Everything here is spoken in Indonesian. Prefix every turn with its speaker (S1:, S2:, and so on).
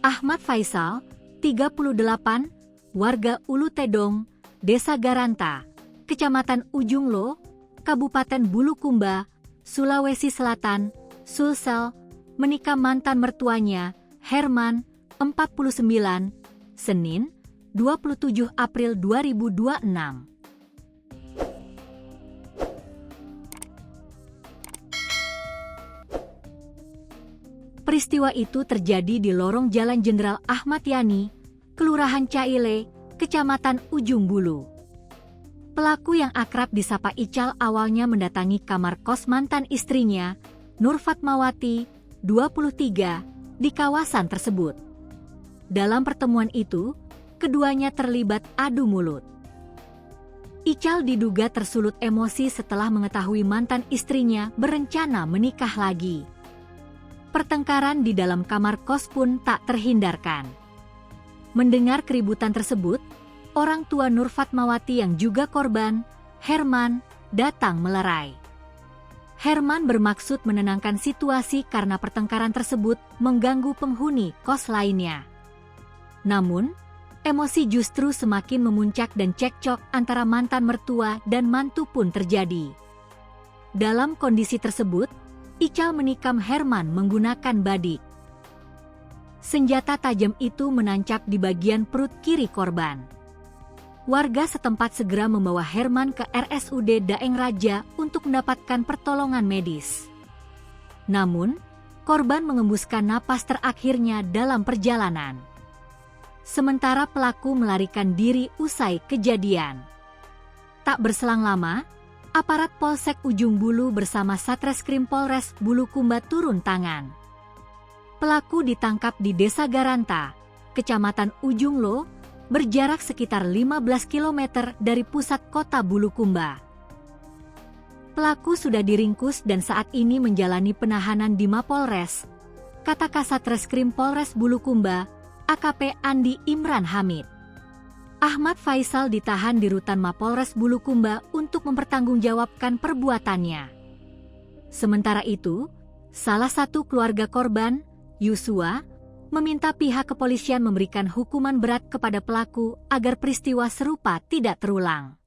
S1: Ahmad Faisal, 38, warga Ulu Tedong, Desa Garanta, Kecamatan Ujunglo, Kabupaten Bulukumba, Sulawesi Selatan, Sulsel, menikah mantan mertuanya, Herman, 49, Senin, 27 April 2026. Peristiwa itu terjadi di lorong Jalan Jenderal Ahmad Yani, Kelurahan Caile, Kecamatan Ujung Bulu. Pelaku yang akrab disapa Ical awalnya mendatangi kamar kos mantan istrinya, Nur Fatmawati, 23, di kawasan tersebut. Dalam pertemuan itu, keduanya terlibat adu mulut. Ical diduga tersulut emosi setelah mengetahui mantan istrinya berencana menikah lagi. Pertengkaran di dalam kamar kos pun tak terhindarkan. Mendengar keributan tersebut, orang tua Nur Fatmawati yang juga korban, Herman, datang melerai. Herman bermaksud menenangkan situasi karena pertengkaran tersebut mengganggu penghuni kos lainnya. Namun, emosi justru semakin memuncak dan cekcok antara mantan mertua dan mantu pun terjadi. Dalam kondisi tersebut, Ical menikam Herman menggunakan badik. Senjata tajam itu menancap di bagian perut kiri korban. Warga setempat segera membawa Herman ke RSUD Daeng Raja untuk mendapatkan pertolongan medis. Namun, korban mengembuskan napas terakhirnya dalam perjalanan. Sementara pelaku melarikan diri usai kejadian. Tak berselang lama, aparat Polsek Ujung Bulu bersama Satreskrim Polres Bulukumba turun tangan. Pelaku ditangkap di Desa Garanta, Kecamatan Ujunglo, berjarak sekitar 15 km dari pusat kota Bulukumba. Pelaku sudah diringkus dan saat ini menjalani penahanan di Mapolres, kata Kasatreskrim Polres Bulukumba, AKP Andi Imran Hamid. Ahmad Faisal ditahan di rutan Mapolres Bulukumba untuk mempertanggungjawabkan perbuatannya. Sementara itu, salah satu keluarga korban, Yusua, meminta pihak kepolisian memberikan hukuman berat kepada pelaku agar peristiwa serupa tidak terulang.